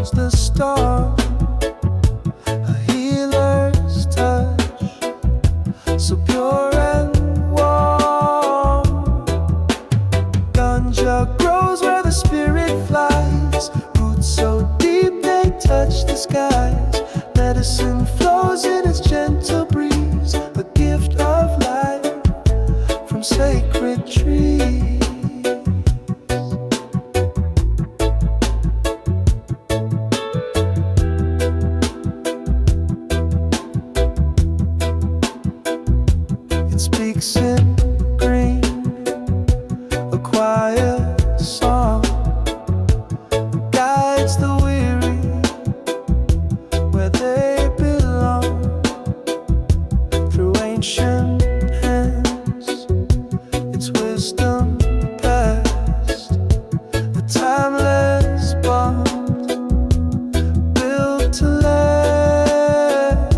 the storm, a healer's touch, so pure and warm. Ganja grows where the spirit flies, roots so deep they touch the skies. Medicine flows in its gentle breeze, a gift of life from sacred trees. Speaks in green, a quiet song guides the weary where they belong. Through ancient hands, its wisdom passed, a timeless bond built to last.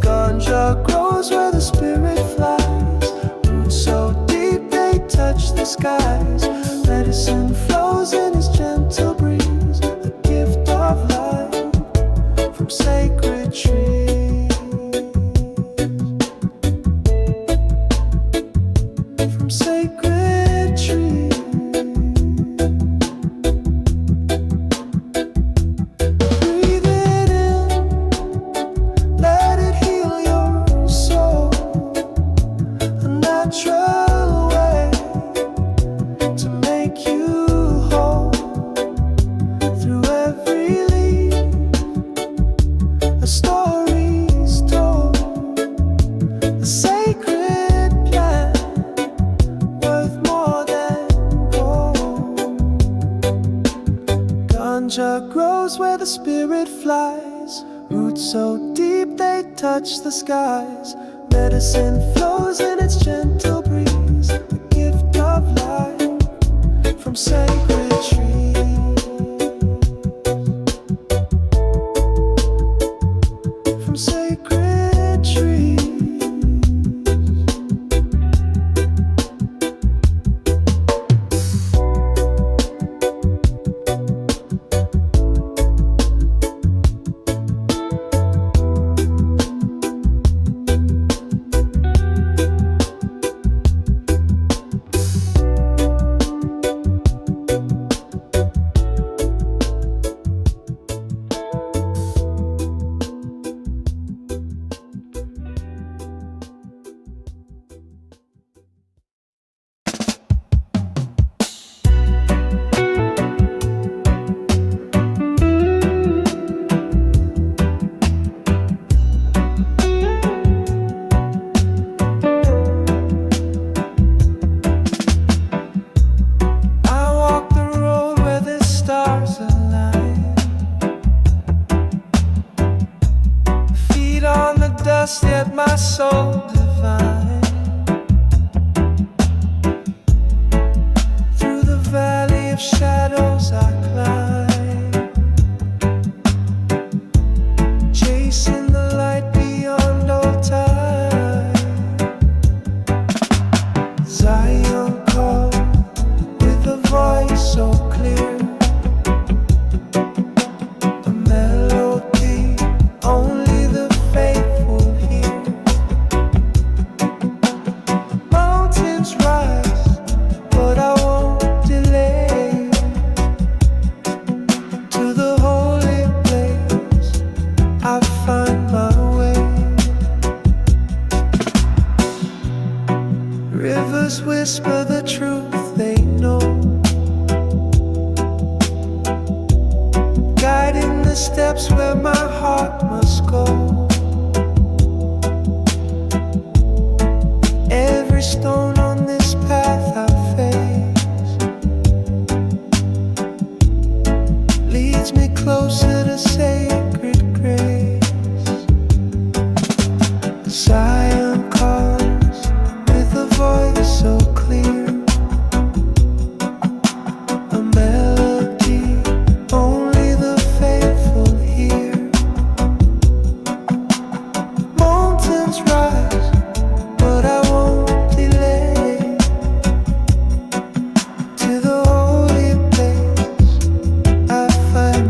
Ganja grows where the spirit flies, roots so deep they touch the skies. Medicine flows in its gentle breeze, a gift of life from sacred trees. From sacred trees. Breathe it in, let it heal your soul. A natural way to make you whole. Through every leaf, a story's told. A sacred plant worth more than gold. Ganja grows where the spirit flies, roots so deep they touch the skies. Medicine flows in its gentle breeze, a gift of life from sacred trees. From sacred trees. Yet my soul divine. Through the valley of shadows I climb, chasing the light beyond all time. Zion called with a voice so clear, a melody only the faithful. Rivers whisper the truth they know, guiding the steps where my heart must go. Every stone on this path I face leads me closer to sacred grace. Zion calls with a voice so clear, a melody only the faithful hear. Mountains rise, but I won't delay. To the holy place I find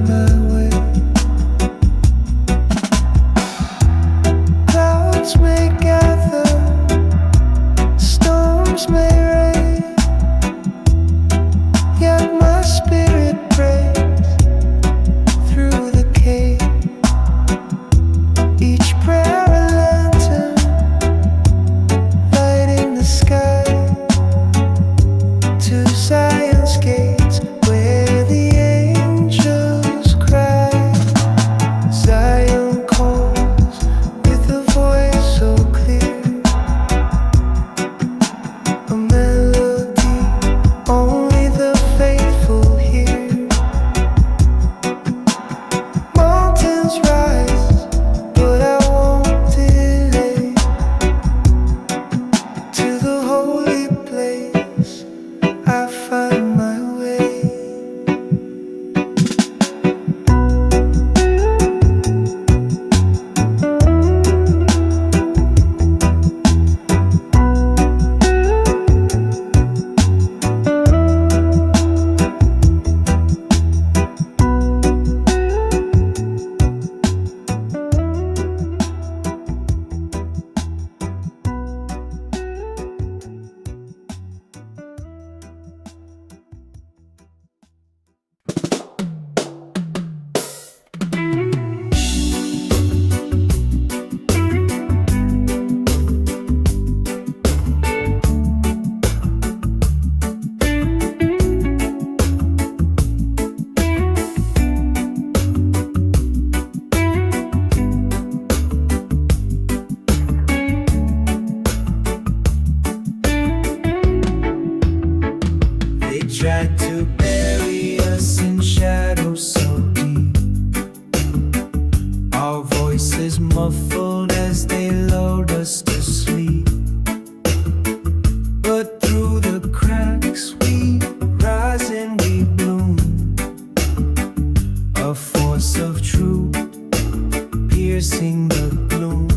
piercing the gloom.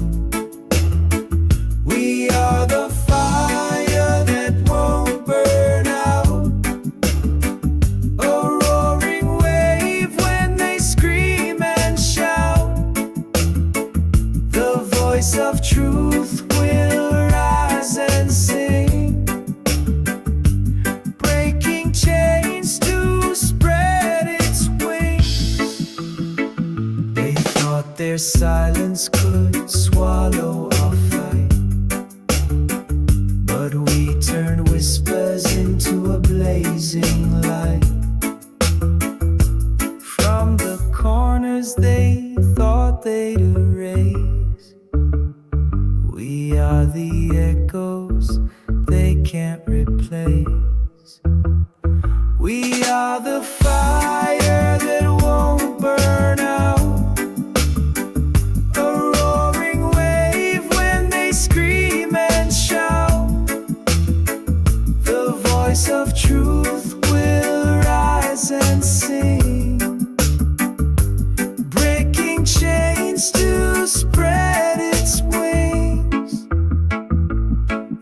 We are the fire that won't burn out, a roaring wave when they scream and shout. The voice of truth will rise and sing, breaking chains to spread its wings. They thought their silence could swallow our fight, but we turned whispers into a blazing light. From the corners they thought they'd erase, we are the echoes they can't replace. We are the fire that won't burn out, a roaring wave when they scream and shout. The voice of truth will rise and sing, breaking chains to spread its wings.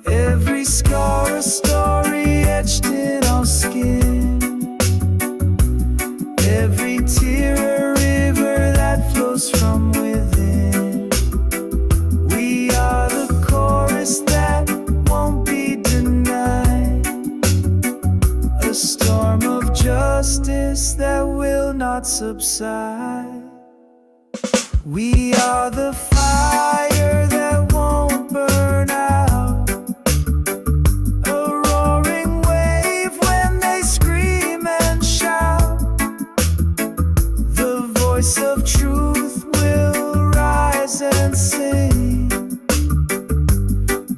Every scar a story etched in our skin, every tear a river that flows from within. We are the chorus that won't be denied, a storm of justice that will not subside. We are the fire that won't burn out, a roaring wave when they scream and shout. The voice of truth will rise and sing,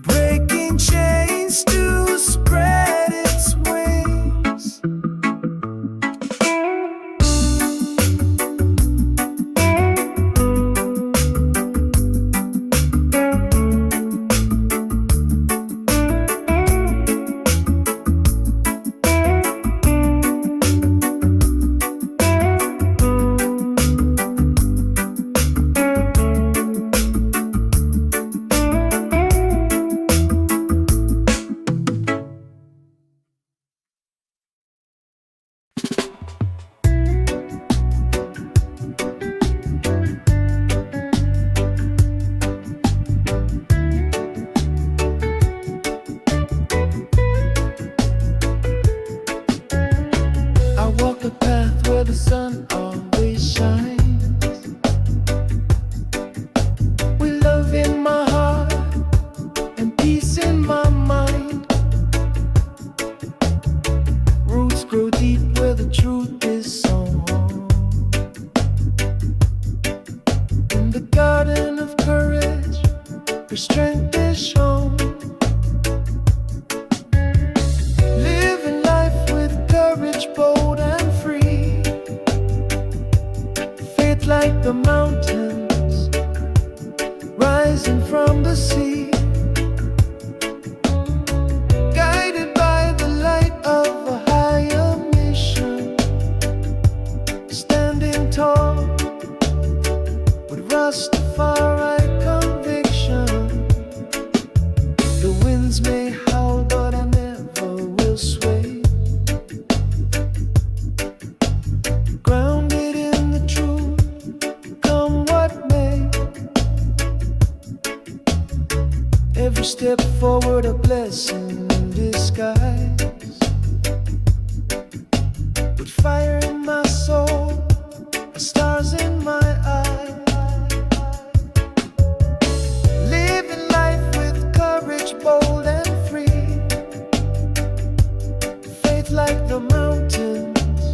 breaking chains to spread its wings. I walk a path where the sun always shines, with love in my heart and peace in my mind. Roots grow deep where the truth is sown, in the garden of courage where strength is shown. Living life with courage, bold and free, faith like the mountains rising from the sea, guided by the light of a higher mission, standing tall with Rastafari conviction. The winds may howl, but I never will sway, grounded in the truth, come what may. Every step forward a blessing in disguise, with fire in my soul, stars in my eyes. Living life with courage, bold and free, faith like the mountains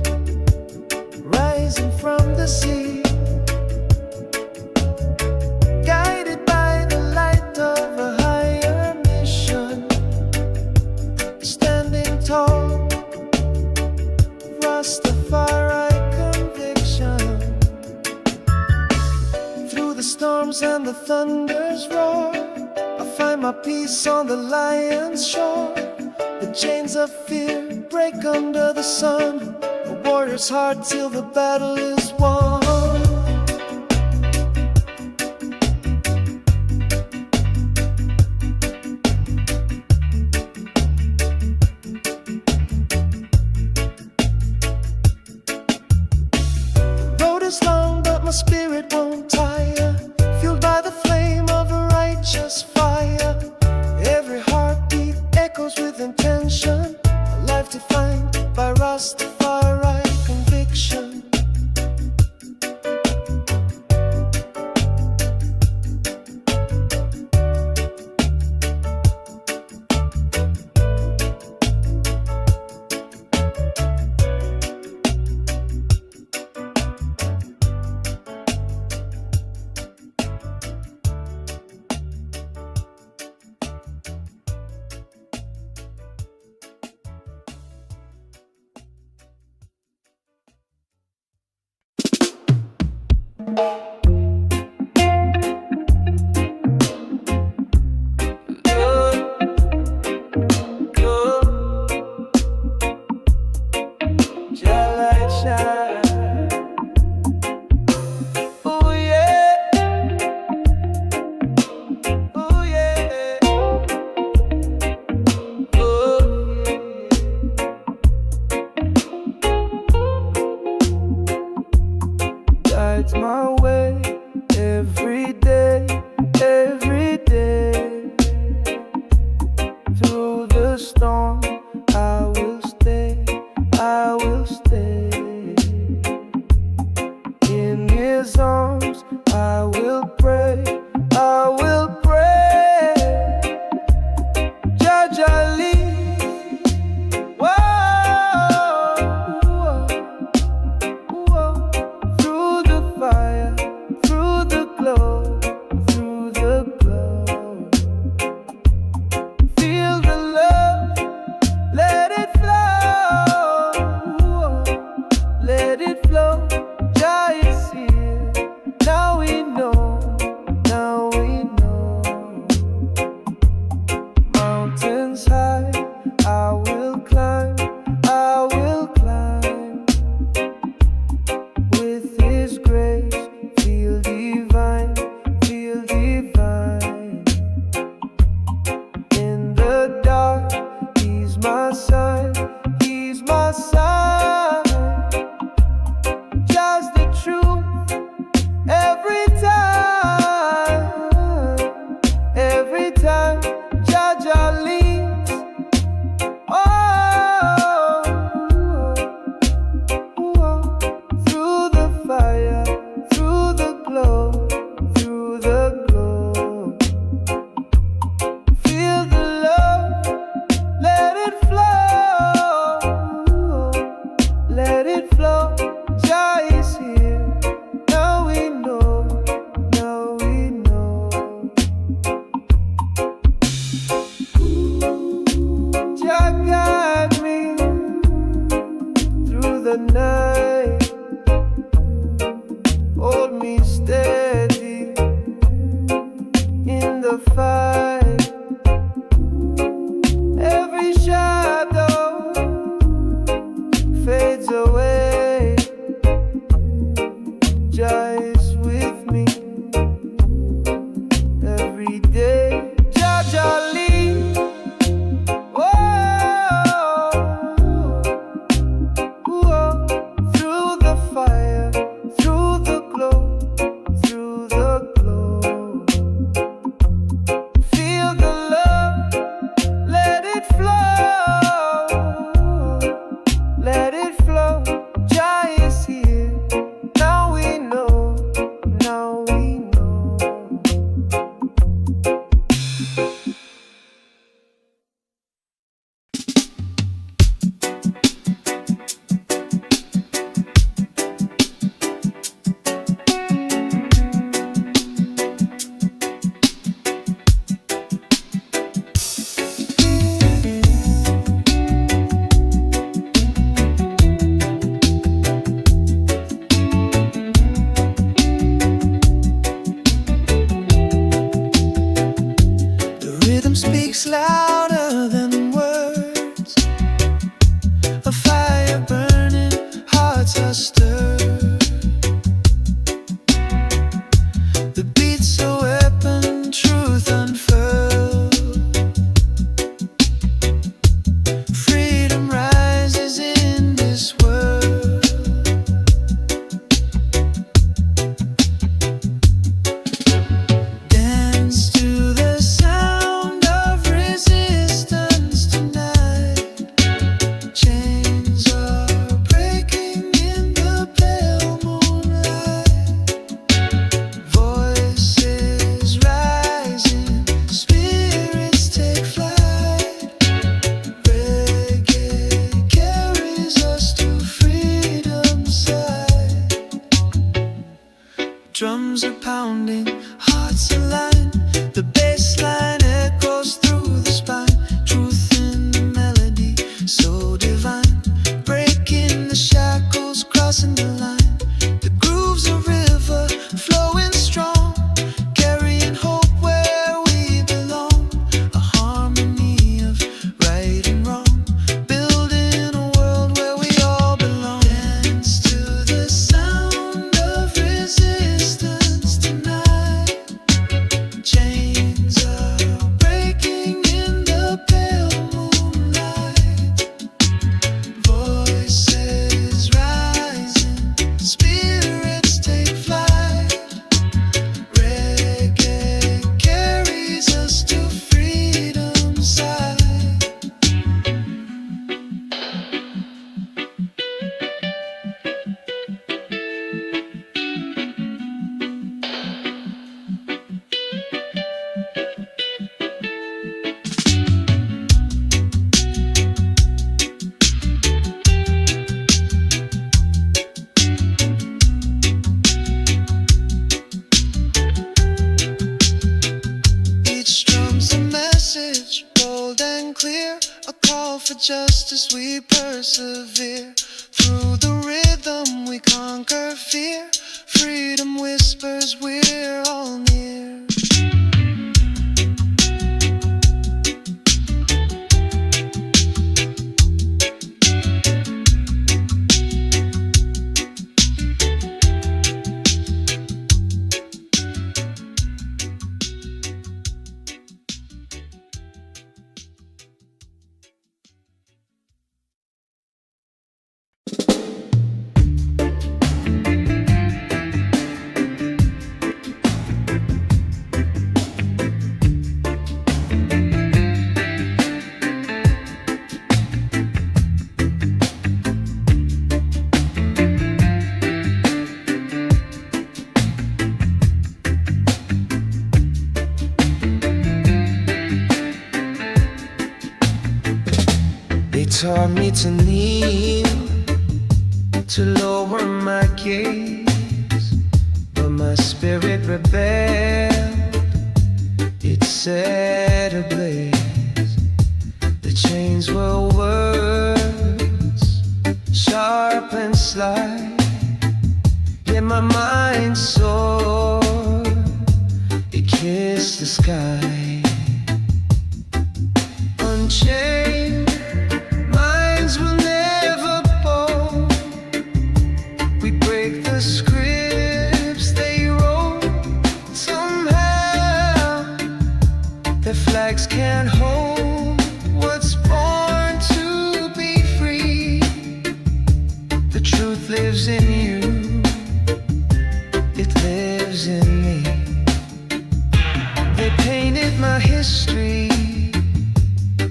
rising from the sea, guided by the light of a higher mission, standing tall, Rastafari conviction. Through the storms and the thunder's roar, I find my peace on the lion's shore. The chains of fear break under the sun, a warrior's heart till the battle is won. is long, but my spirit won't tire. Fueled by the flame of a righteous fire. Every heartbeat echoes with intention. A life defined by Rastafari conviction. Guides my way every day, every day. Through the storm, I will stay, I will stay. In his arms, I will pray, I will pray. Jaja lead, whoa, whoa. Through the fire, through the glow, through the glow. Feel the love, let it flow, let it flow. Jah is here, now we know, now we know. Mountains high, I will climb, I will climb. With his grace, feel divine, feel divine. In the dark, he's my sign, he's my sign. Just the truth, every time, Jaja leads. Oh, through the fire, through the glow, through the glow. Feel the love, let it flow, let it flow. Jah is here, now we know, now we know. Jah guide me through the night, hold me steady in the fight. Every shadow fades away. Jah is with me every day. Jaja lead, whoa, through the fire, through the glow, through the glow. Feel the love, let it flow, let it flow. Jah is here, now we know, Drums are pounding, hearts align. The bass line echoes through the spine. Truth in the melody, so divine. Breaking the shackles, crossing the line. The groove's a river, flowing strong, carrying hope where we belong. A harmony of right and wrong, building a world where we all belong. Dance to the sound of resistance tonight. Chains are breaking in the pale moonlight. Voices rising, spirits take flight. Reggae carries us to freedom's side. Each drum's a message, bold and clear, a call for justice. We persevere. Through the rhythm we conquer fear. Freedom whispers, we're all near. They taught me to kneel, to lower my gaze, but my spirit rebelled. It set ablaze. The chains were words, sharp and sly, yet my mind soared. It kissed the sky. Unchained minds will never bow. We break the scripts they wrote. Somehow their flags can't hold what's born to be free. The truth lives in you, it lives in me. They painted my history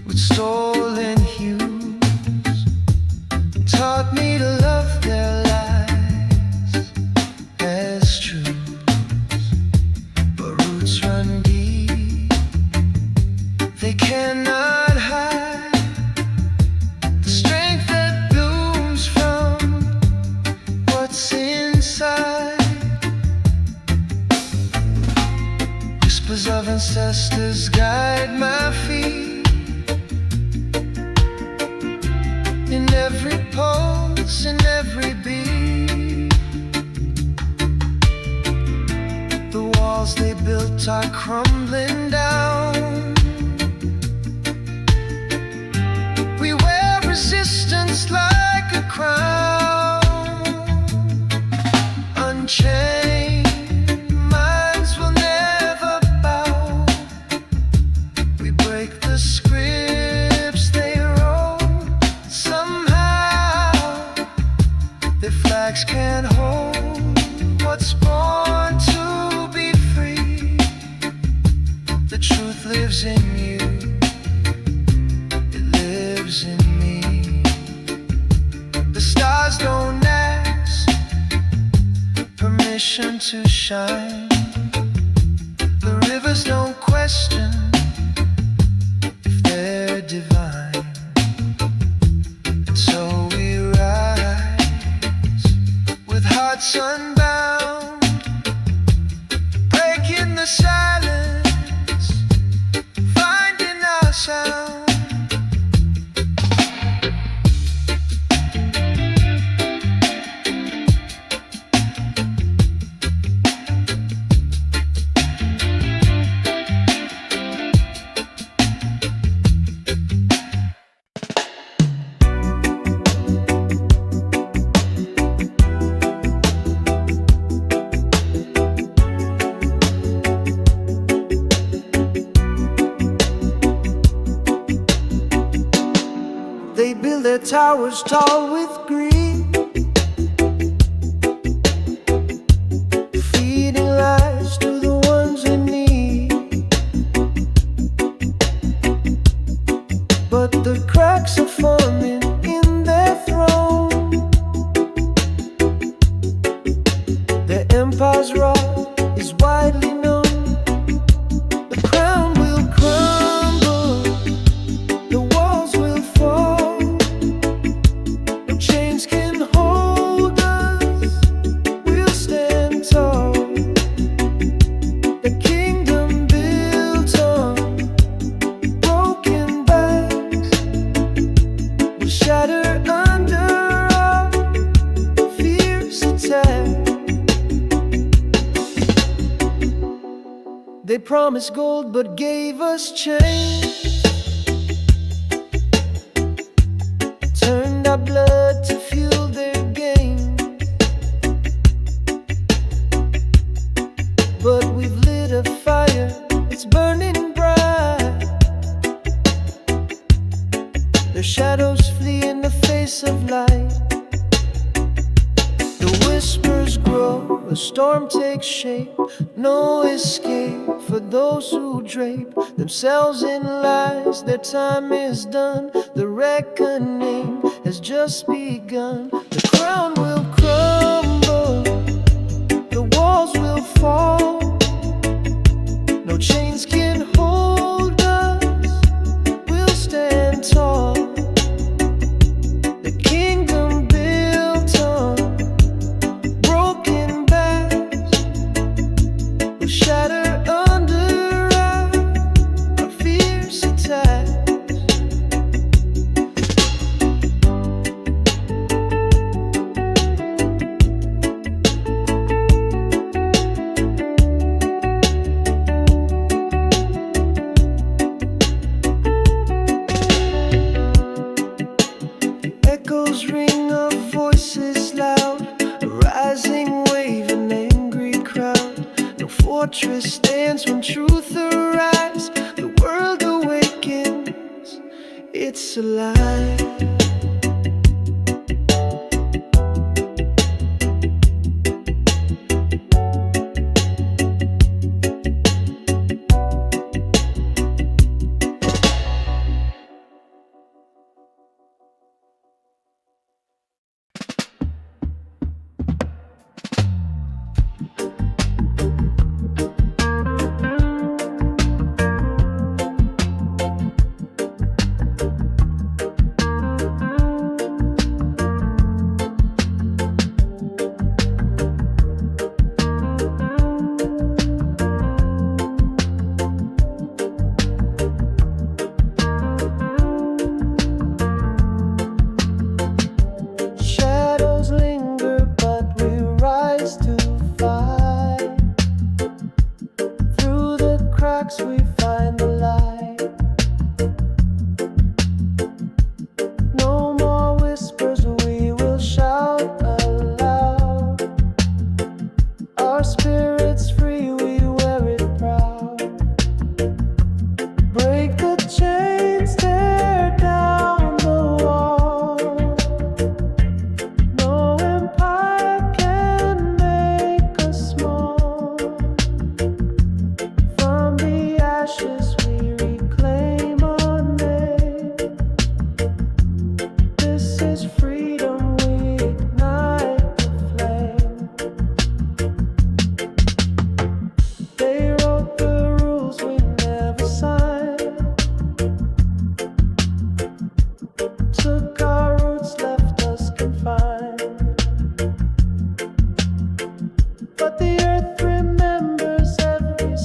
with stolen hues, taught me to love their lies as truths. But roots run deep, they cannot hide the strength that blooms from what's inside. Whispers of ancestors guide my feet. In every pulse, in every beat, the walls they built are crumbling down. We wear resistance like a crown. Unchained minds will never bow. We break the scripts they wrote. Their flags can't hold what's born to be free. The truth lives in you, it lives in me. The stars don't ask permission to shine. The rivers don't question if they're divine. And so we rise with hearts unbound, the silence, finding our sound. They build their towers tall with greed, feeding lies to the ones in need. But the cracks are forming in their throne. Their empire's rot is widely known. The crown will crumble, the walls will fall. No chains can hold us, we'll stand tall. The kingdom built on broken backs will shatter under our fierce attack. They promised gold but gave us chains, turned our blood to fuel their gain. But we've lit a fire, it's burning bright. Their shadows flee in the face of light. The whispers grow, a storm takes shape. No escape for those who drape themselves in lies. Their time is done, the reckoning has just begun. The crown will crumble, the walls will fall. No chains can hold us, we'll stand tall. The kingdom built on broken backs will shatter under our fierce attacks. Echoes ring of voices loud, a rising wave, an angry crowd. No fortress stands when truth arrives. The world awakens, it's alive. Shadows linger, but we rise to fight. Through the cracks we find the light. No more whispers, we will shout aloud. Our spirit's free, we wear it proud. Break the chains, tear down the walls. No empire can make us small. From the ashes we reclaim our name. This is freedom, we ignite the flame. They wrote the rules we never signed. Took our roots, left us confined. But the earth remembers every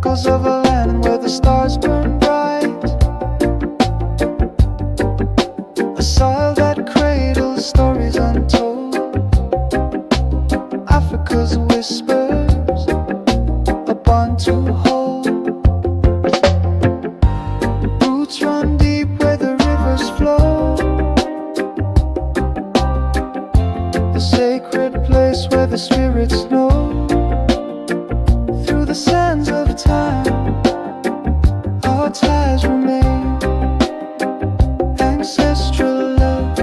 echoes of a land where the stars burn bright. A soil that cradles stories untold. Africa's whispers, a bond to hold. Roots run deep where the rivers flow. The sacred place where the spirits know. Through the sands of time, our ties remain. Ancestral love,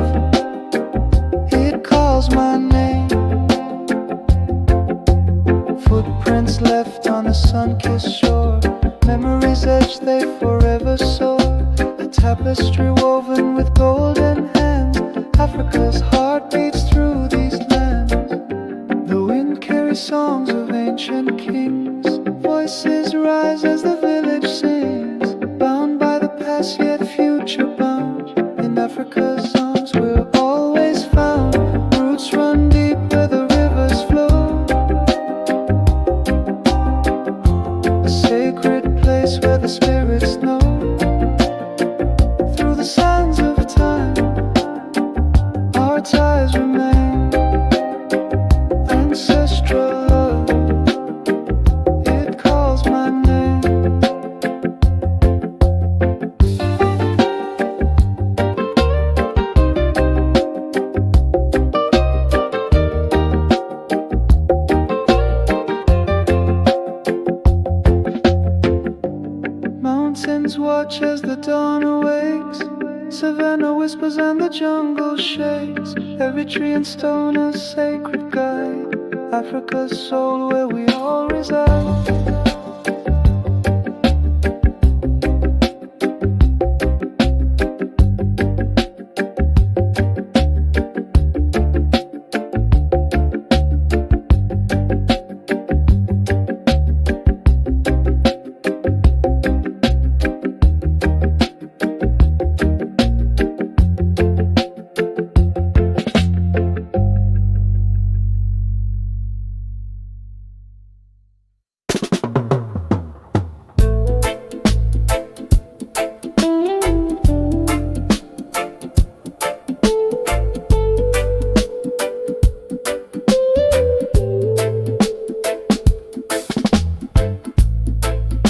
it calls my name. Footprints left on a sun-kissed shore. Memories etched, they forever soar. A tapestry woven with golden hands. Africa's heart beats through these lands. The wind carries songs of ancient kings. Voices rise as the village sings. Bound by the past yet future bound. In Africa's arms we're always found. Roots run deep where the rivers flow. A sacred place where the spirits know. Through the sands of time, our ties remain. Ancestral love, it calls my name. Mountains watch as the dawn awakes. Savannah whispers and the jungle shakes. Every tree and stone a sacred guide. Africa's soul where we all reside.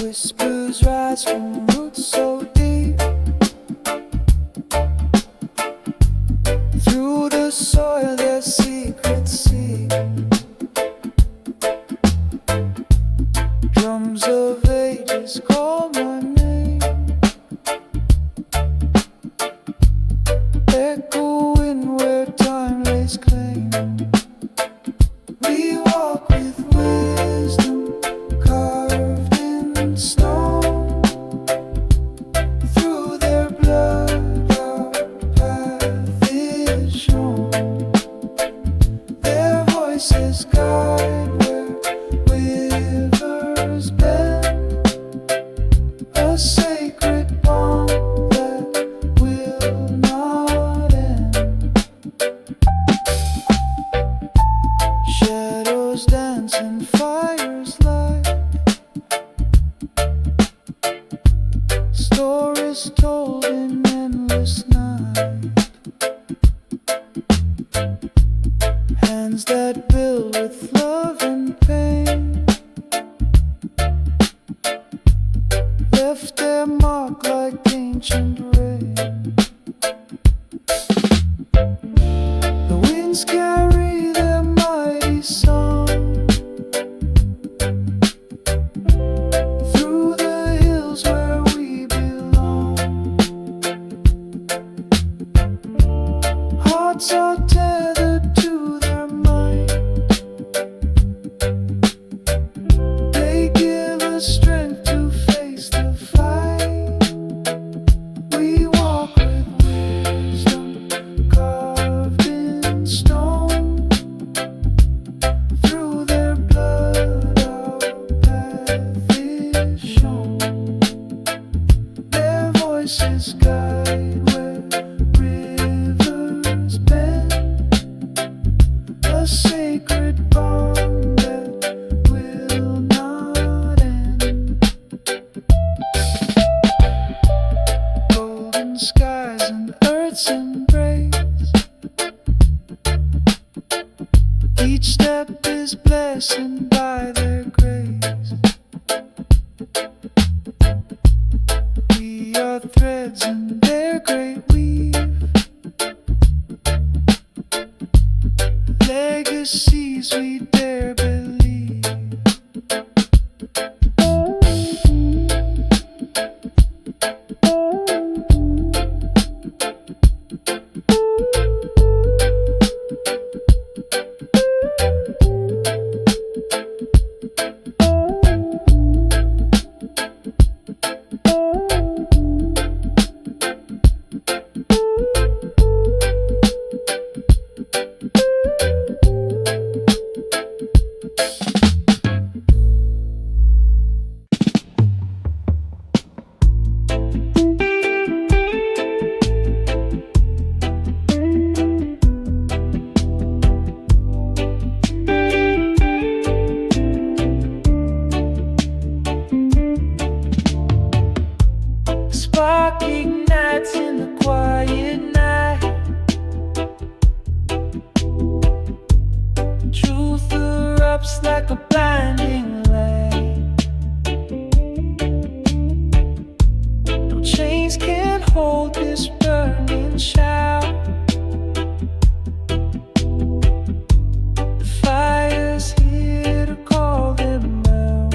Whispers rise from roots so deep. Through the soil their secrets seep. Drums of ages call my name. Echoing where time lays claim. We walk with wisdom carved in stone. Through their blood our path is shown. Their voices guide where rivers bend. A sacred bond that will not end. Shadows dance and fires light. Stories told in endless night. Hands that build with love and pain left their mark like ancient rain. The winds carry their mighty song. Through the hills where we belong. Hearts are tethered to their might. They give us strength to face the fight. We walk with wisdom carved in stone. Through their blood our path is shown. Their voices guide where rivers bend. A sacred bond that will not end. and shout. The fire's here to call them out.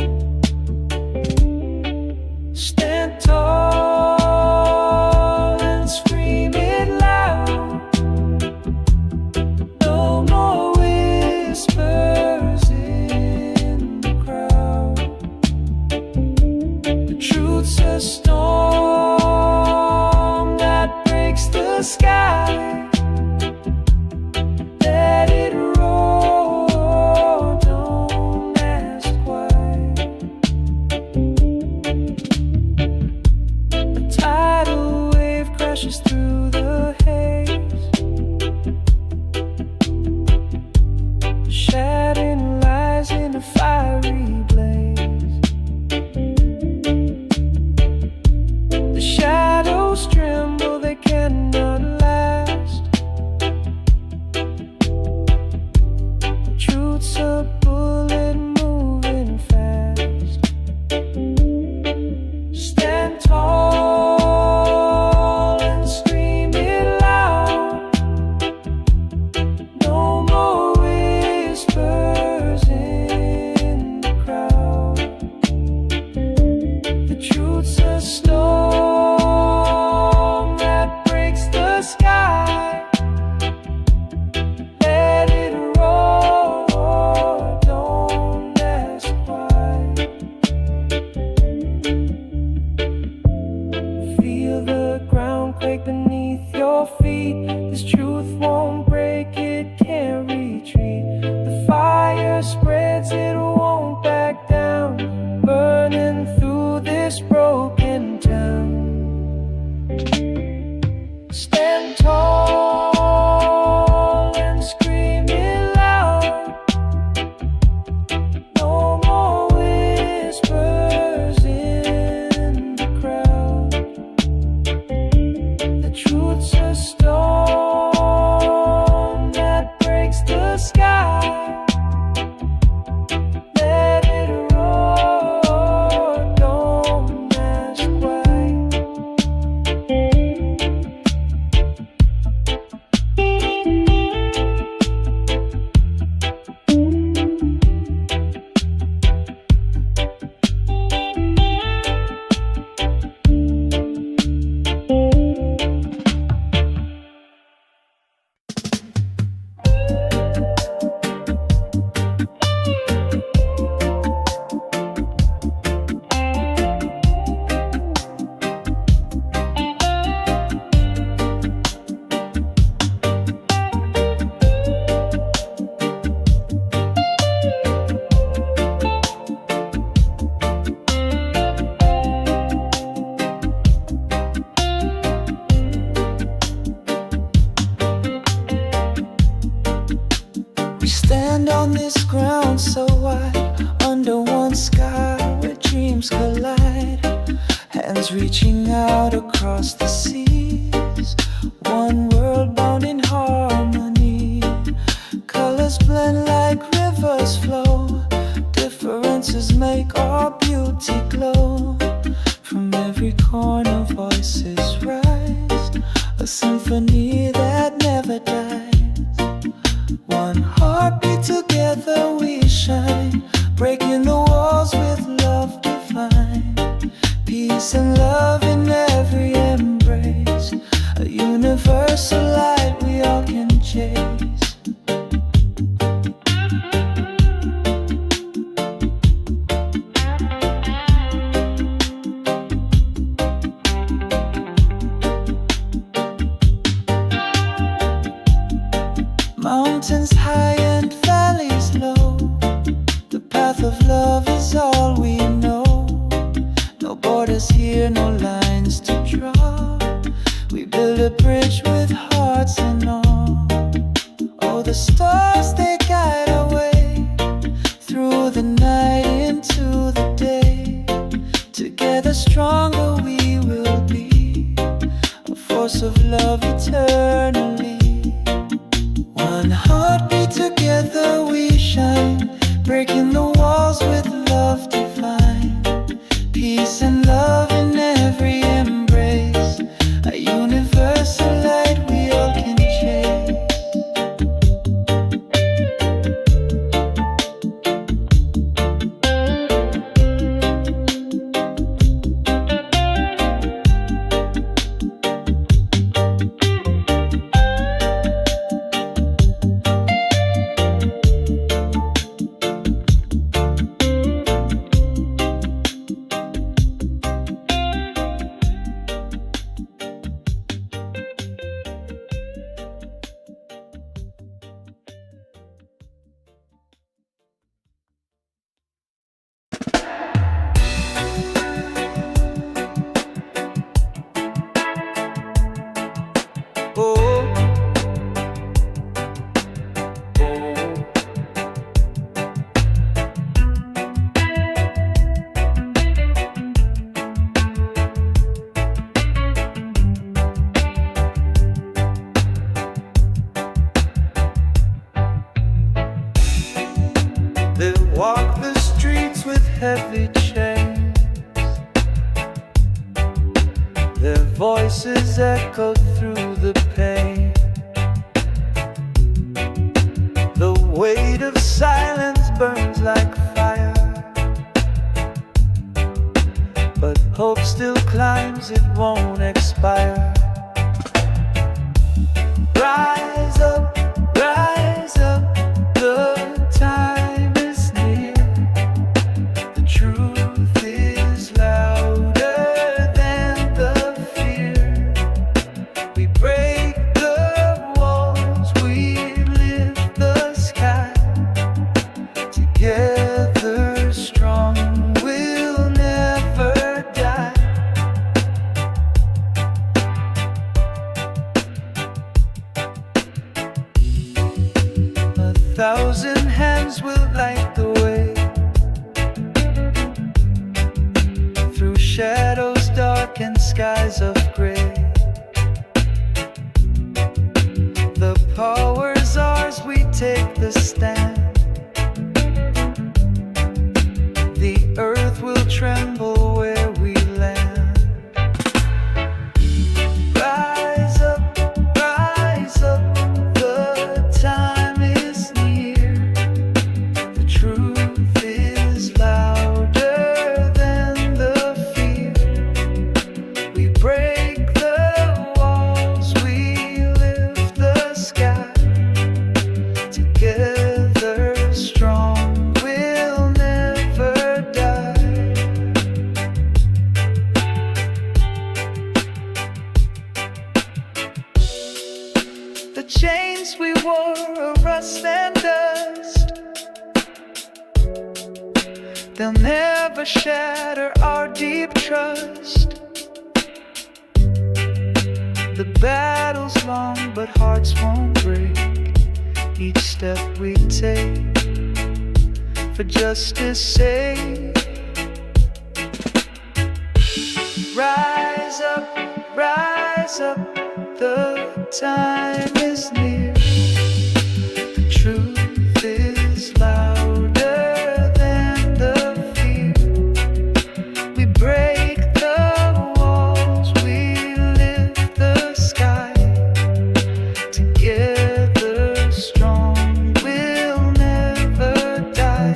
Stand tall and scream it loud. No more whispers in the crowd. The truth's a storm that breaks the sky. Let it roar, don't ask why. A tidal wave crashes through the haze, shatting lies in a fiery blaze. The shadows tremble, they cannot last. Truth's a bullet moving fast. Stand tall and scream it loud. No more whispers in the crowd. The truth's a storm that breaks the sky. Let it roar, don't ask why. Feel the ground quake beneath your feet. This truth won't break, it can't retreat. The fire spreads, it won't back down, burning through this broken town. Stand tall and scream it loud. No more whispers in the crowd. The truth's a storm that breaks the sky. Let it roar, don't ask why. We stand on this ground so wide, under one sky where dreams collide. Hands reaching out across the seas, one world bound in harmony. Colors blend like rivers flow, differences make our beauty glow. From every corner voices rise, a symphony that never dies. One heartbeat, together we shine, breaking the walls with love divine. Peace and love in every embrace, a universal light we all can chase. Mountains high and valleys low, the path of love is all we know. No borders here, no lines to draw. We build a bridge with hearts in awe. Oh, the stars, they guide our way through the night into the day. Together stronger we will be, a force of love eternally. One heartbeat, together we shine, breaking the walls with love divine. Peace and love in every embrace, a universal light voices echoed through the pain. The weight of silence burns like fire, but hope still climbs, it won't expire. Rise up, the time is near. The truth is louder than the fear. We break the walls, we lift the sky. Together strong, we'll never die. A thousand hands will light the way through shadows dark and skies of gray. The power's ours, we take the stand. The earth will tremble where we land. Rise up, the time is near. The truth is louder than the fear. We break the walls, we lift the sky. Together strong, we'll never die. The chains we wore are rust and dust. They'll never shatter our deep trust. The battle's long, but hearts won't break. Each step we take for justice' sake. Rise up, the time is near. The truth is louder than the fear. We break the walls, we lift the sky. Together strong, we'll never die.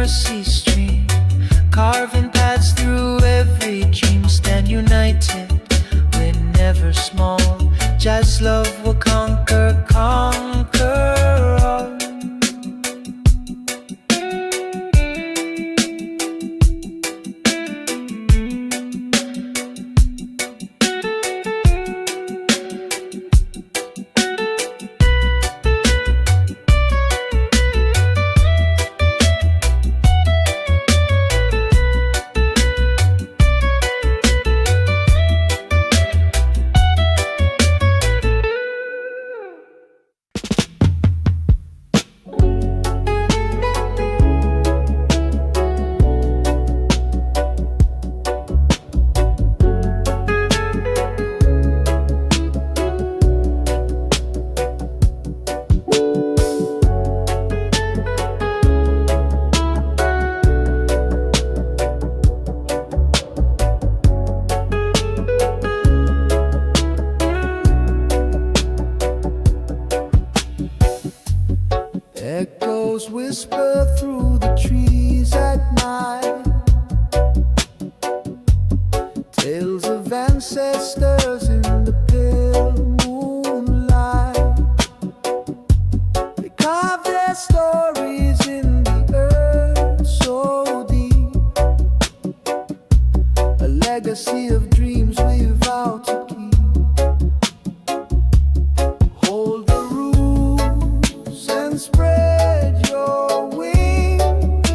mercy stream, carving paths through every dream. Stand united, we're never small. Jazz love will conquer, conquer all. Echoes whisper through the trees at night, tales of ancestors in the pale moonlight. They carve their stories in the earth so deep, a legacy of dreams we vow to keep. Hold the rules and spread your wings,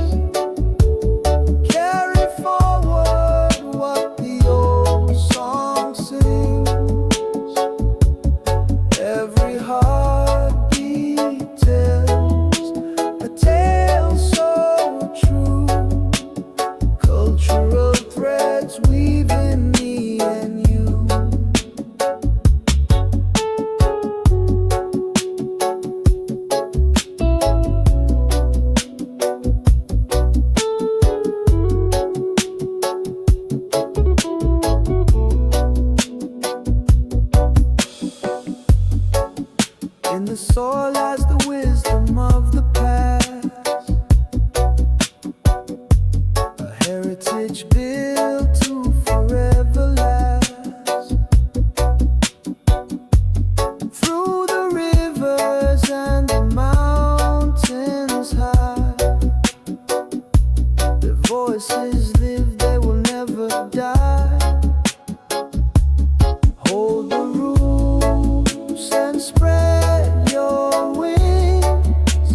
carry forward what the old song sings. Every heartbeat tells a tale so true, cultural threads weaving me and you. In the soil lies the wisdom of the past, a heritage built to forever last. Through the rivers and the mountains high, their voices live, they will never die. Hold the rules and spread your wings,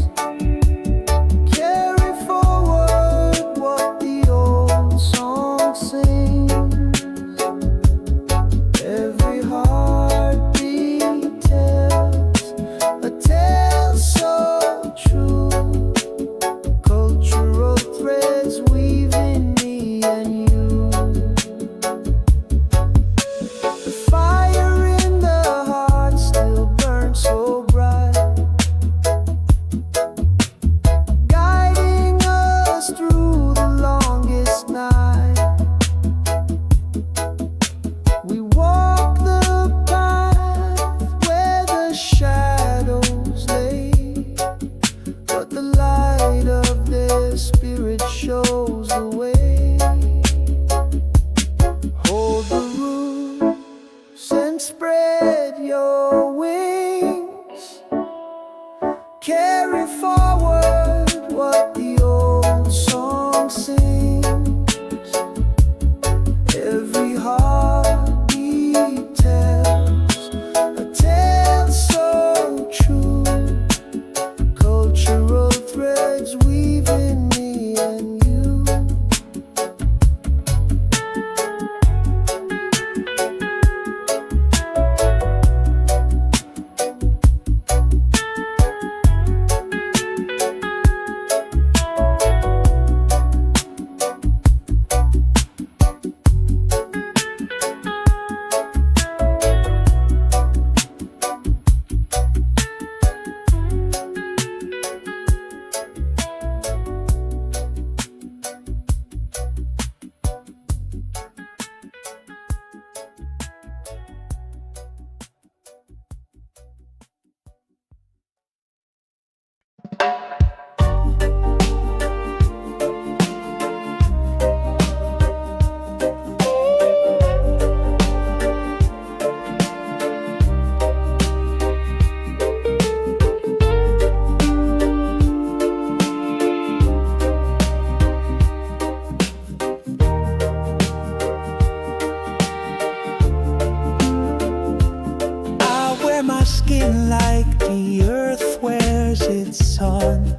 wear my skin like the earth wears its sun.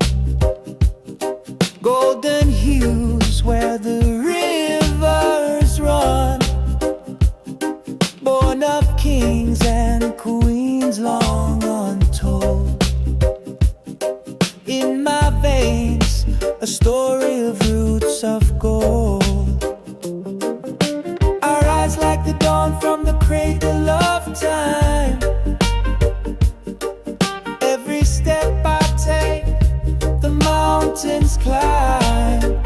Golden hues where the rivers run, born of kings and queens long untold. In my veins, a story of roots of gold. I rise like the dawn from the cradle of time. Every step I take, the mountains climb.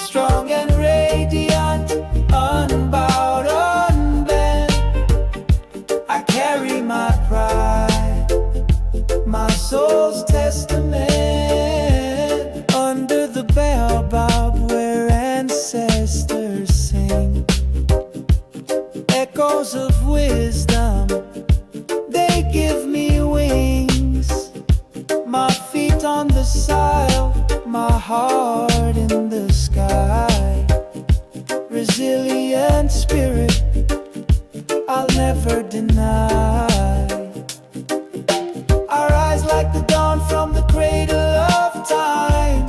Strong and radiant, unbowed, unbent. I carry my pride, my soul's testament. Under the baobab where ancestors sing, echoes of wisdom, they give me wings. My feet on the soil, my heart in the sky. Resilient spirit, I'll never deny. I rise like the dawn from the cradle of time.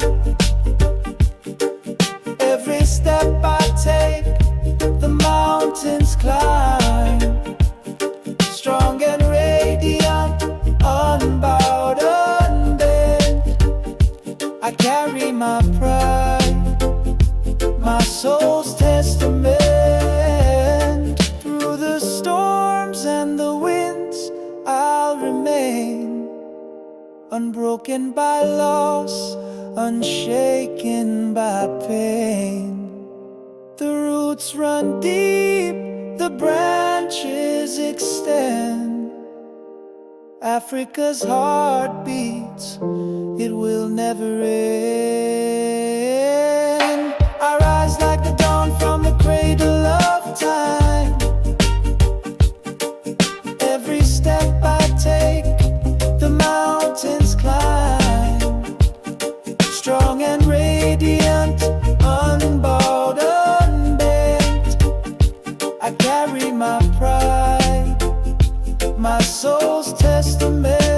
Every step I take, the mountains climb. Strong and radiant, unbowed, unbent. I carry my pride, my soul's testament. Through the storms and the winds, I'll remain. Unbroken by loss, unshaken by pain. The roots run deep, the branches extend. Africa's heart beats, it will never end. I rise like the dawn from the cradle of time. Every step I take, the mountains climb. Strong and radiant, unbowed, unbent. I carry my pride, my soul's testament.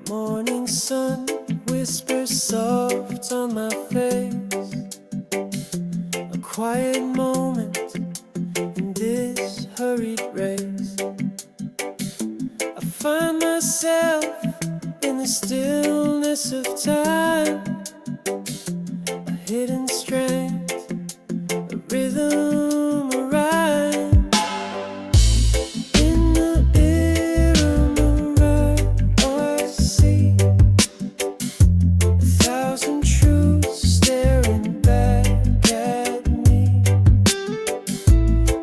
Morning sun whispers soft on my face. A quiet moment in this hurried race. I find myself in the stillness of time. A hidden strength, a rhythm, a rhyme. In the ear of the right, I see 1,000 truths staring back at me.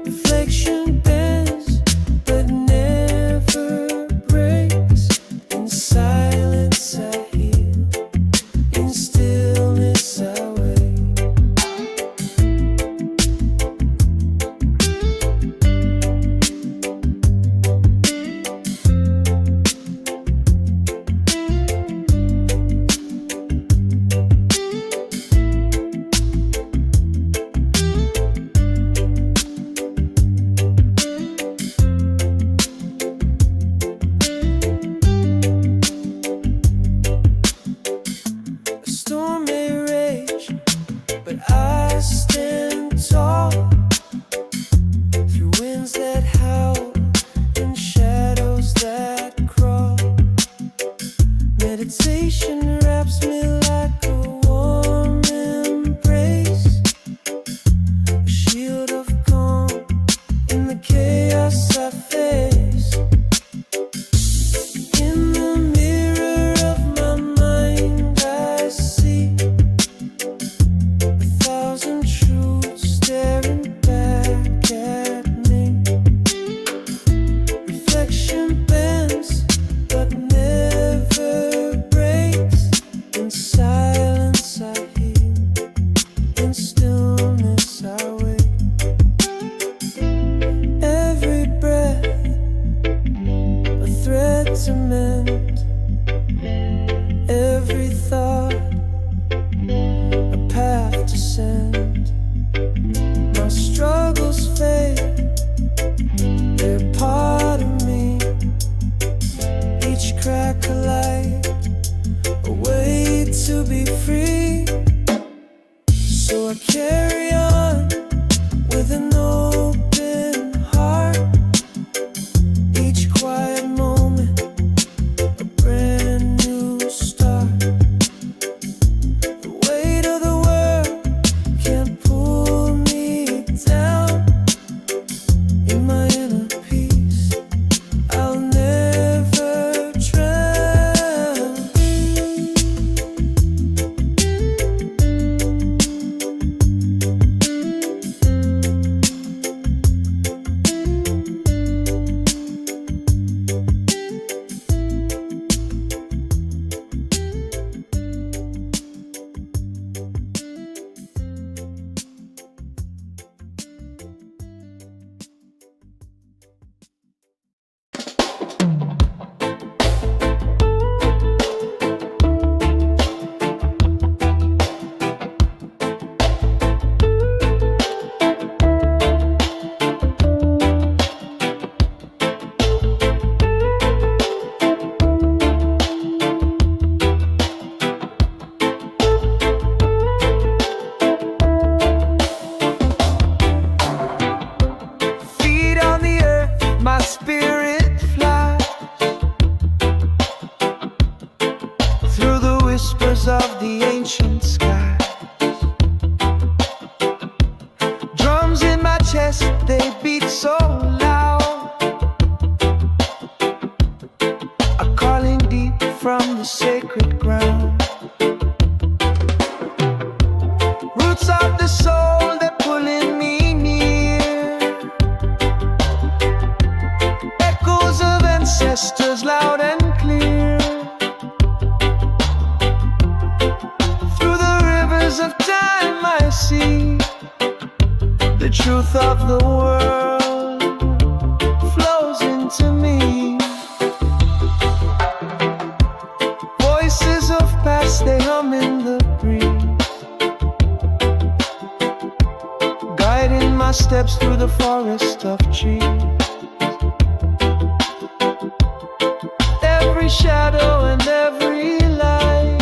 Reflection bends but never breaks. In silence I hear, in to mend. Every thought a path to send. My struggles fade, they're part of me. Each crack a light, a way to be free. So I carry on with an open heart. Each quiet moment, a brand new start. The weight of the world can't pull me down. In my inner peace, I'll never drown. Feet on the earth, my spirit flies through the whispers of the ancient skies. Drums in my chest, they beat so loud, a calling deep from the sacred ground. Roots of the soul, they're pulling me near. Echoes of ancestors loud and clear. Through the rivers of time I see the truth of the world flows into me. Voices of past, they hum in the breeze, guiding my steps through the forest of trees. Every shadow and every light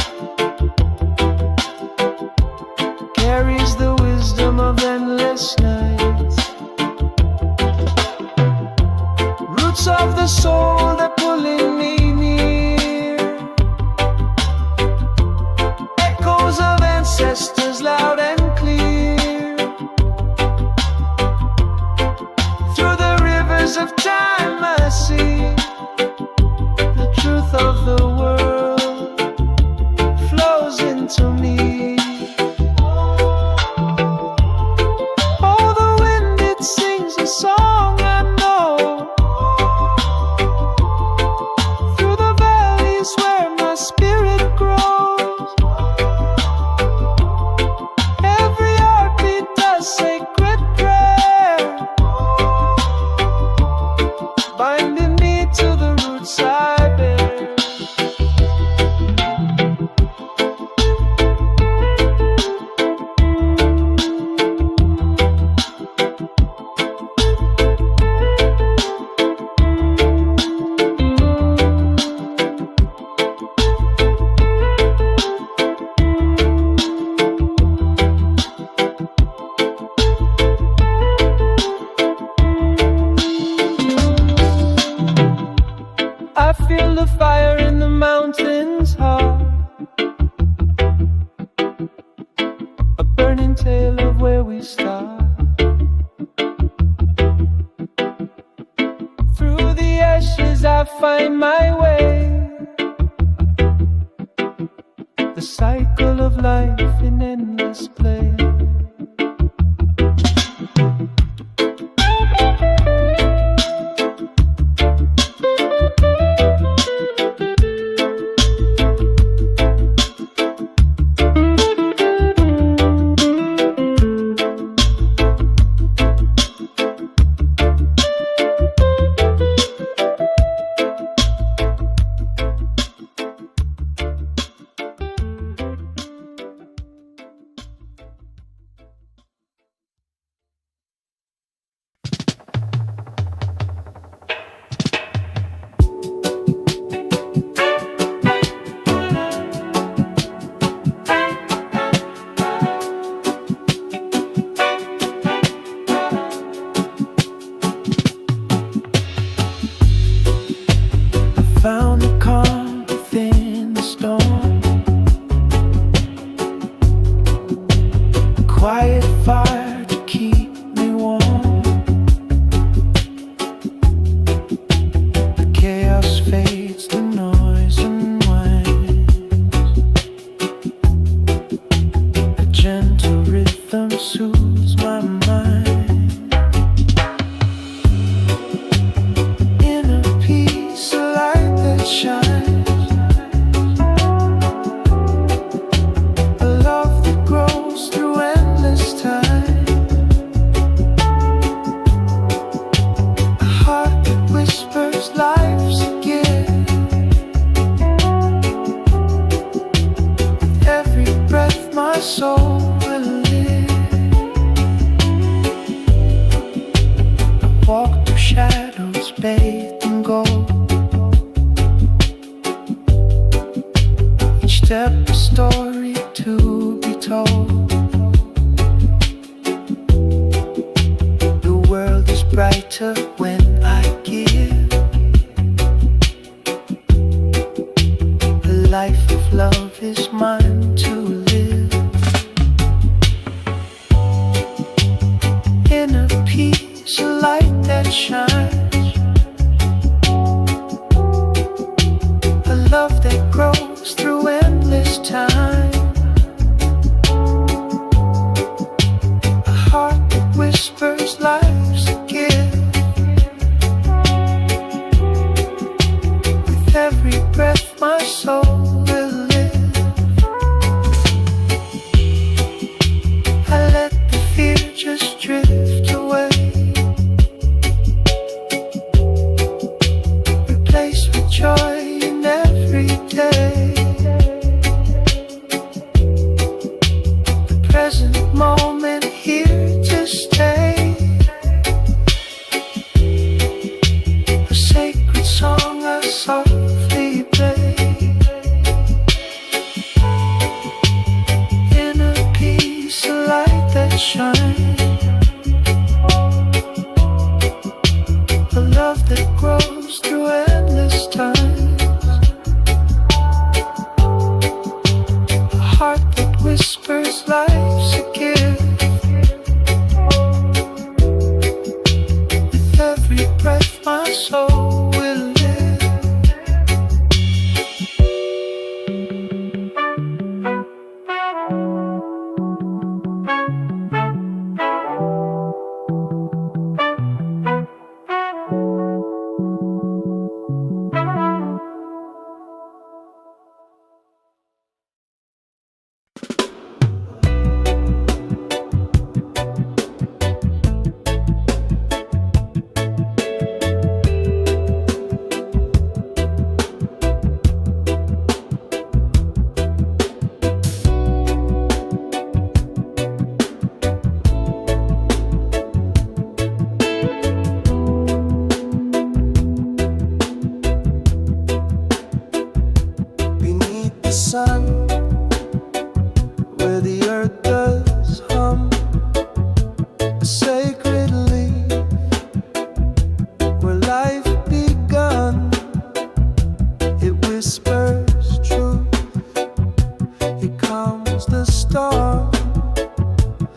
carries the wisdom of endless nights. Roots of the soul, they're pulling me near. Echoes of ancestors loud and clear. Through the rivers of time I see the truth of the world flows into me. Oh, the wind, it sings a song I know. Through the valleys where my spirit grows. Every heartbeat does sacred prayer, binding me to the roots I bear. I feel the fire in the mountains heart, a burning tale of where we start. Through the ashes I find my way, the cycle of life in endless play. fades, the noise unwinds. A gentle rhythm soothes my mind. Inner peace, a light that shines. A love that grows through endless time. A heart that whispers life's a gift. With every breath my soul will live. I walk through shadows bathed in gold. Each step a story to be told. The world is brighter when I give. A life of love is mine to live. Inner peace, a light that shines. A love that grows through endless time. A heart that whispers life's a gift. With every breath my soul will live. I let the fear just drift away. Replaced with joy in every day. The present moment here to stay. A sacred song I softly play. Inner peace, a light that shines. A love that grows through endless times. A heart that whispers life's a gift. With every breath my soul will live. Beneath the sun, where the earth does hum, a sacred leaf, where life begun. It whispers truth. Here comes the storm,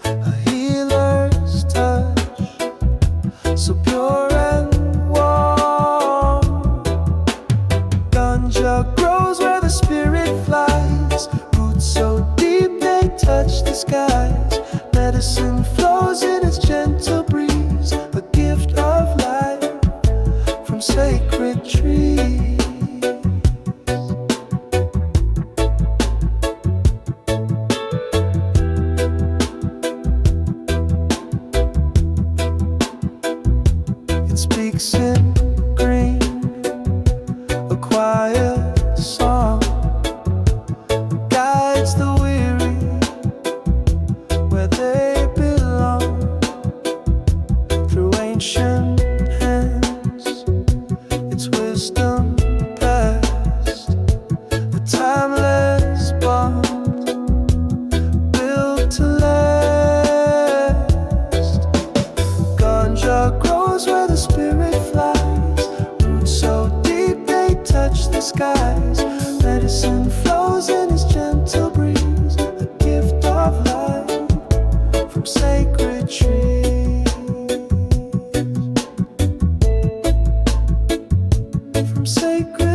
a healer's touch, so pure and warm. Ganja grows where the spirit flies. Roots so deep they touch the skies. Medicine flows in its gentle breeze. A gift of life from sacred trees. It speaks in green, a quiet song, guides the weary where they belong. Through ancient hands, its wisdom passed, a timeless bond built to last. Ganja grows where the spirit flies. Roots so deep they touch the skies. Medicine flows in its gentle breeze. A gift of life from sacred trees. From sacred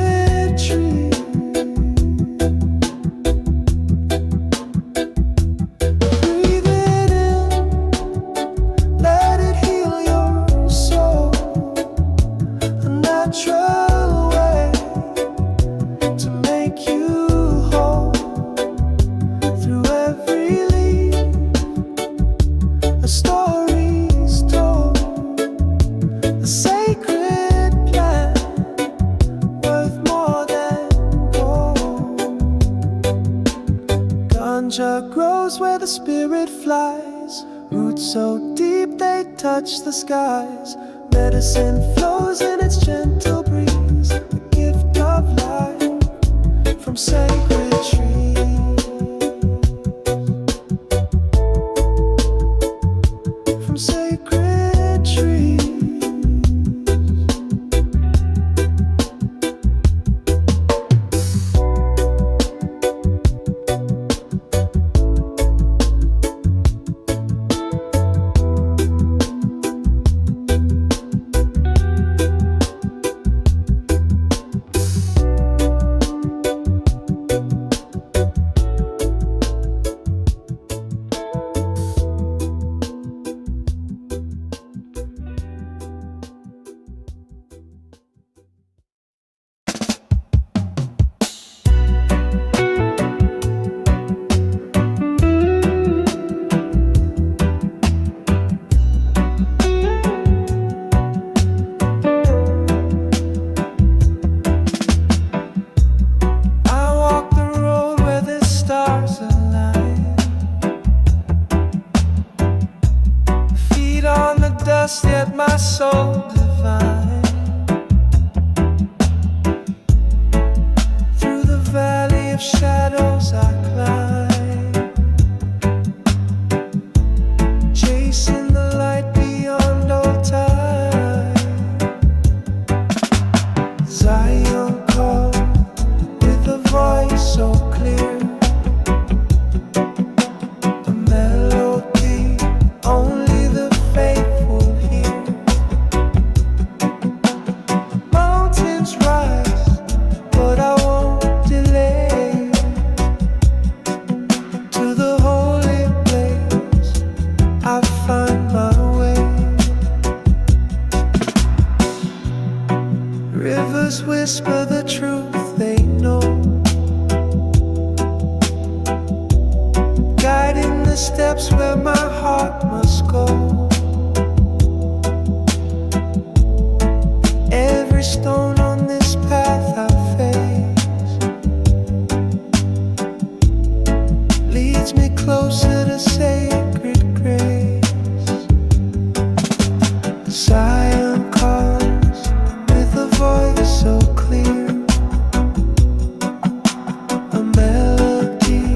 ganja grows where the spirit flies. Roots so deep they touch the skies. Medicine flows in its gentle breeze. The gift of life from sacred trees. From sacred trees. Yet my soul divine. Through the valley of shadows I climb, chasing the light beyond all time. Zion called with a voice so clear, a melody only the faithful. Rivers whisper the truth they know, guiding the steps where my heart must go. Every stone on this path I face leads me closer to sacred grace. Zion calls with a voice so clear, a melody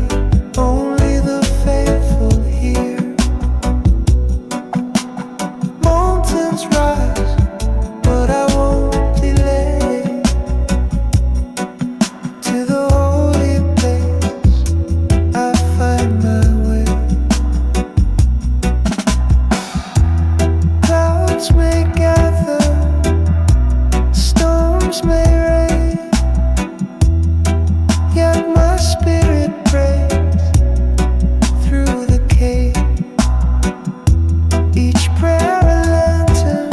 only the faithful hear. Mountains rise, but I won't delay. To the holy place I find my way. Clouds may gather, storms may rain, yet my spirit prays through the cave. Each prayer a lantern,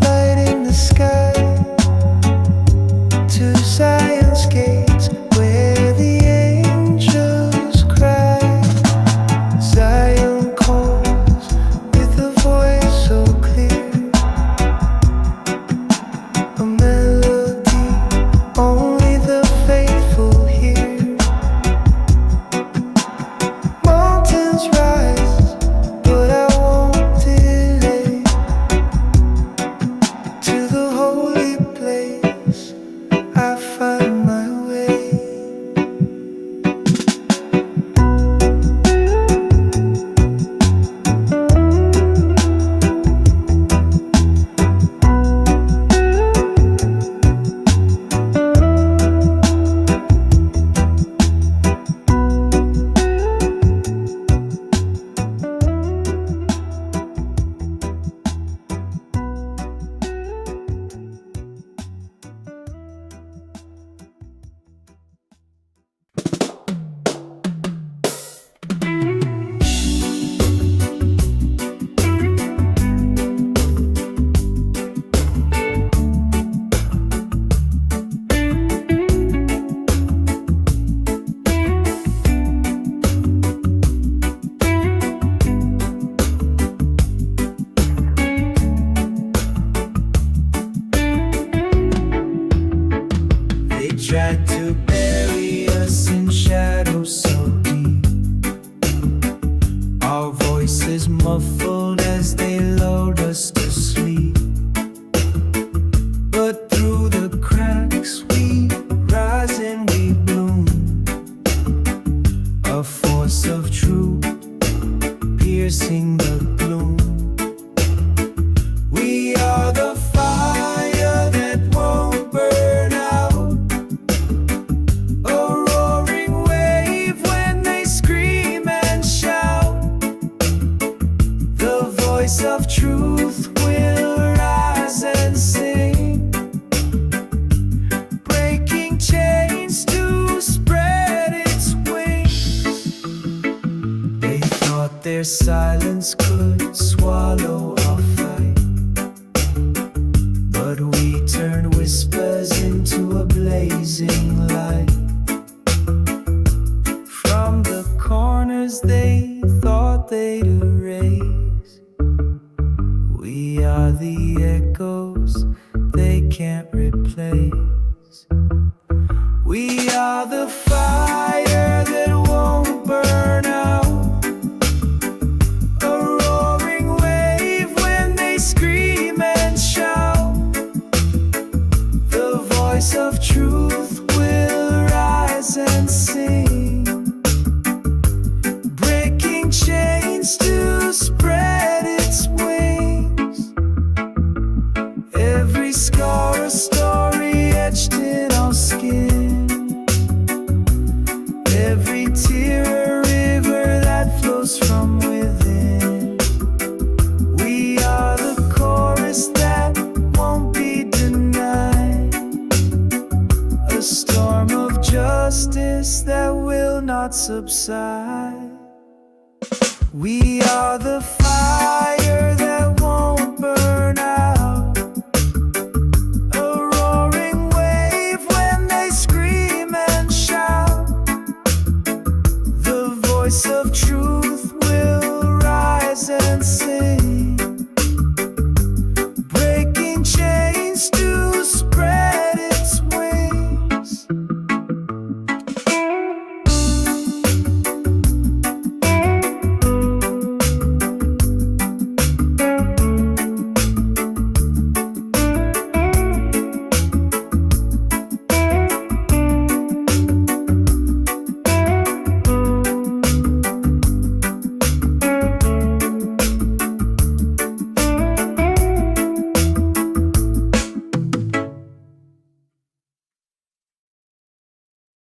lighting the sky to Zion's gates where the angels cry. Zion calls with a voice so clear, a melody only the faithful hear. Mountains rise, but I won't delay. To the holy place I find my way. They tried to bury us in shadows so blaze. We are the fire that won't burn out, a roaring wave when they scream and shout. The voice of truth will rise and sing, breaking chains to spread its wings. Every scar a story etched in our skin, every tear a river that flows from within. We are the chorus that won't be denied, a storm of justice that will not subside. We are the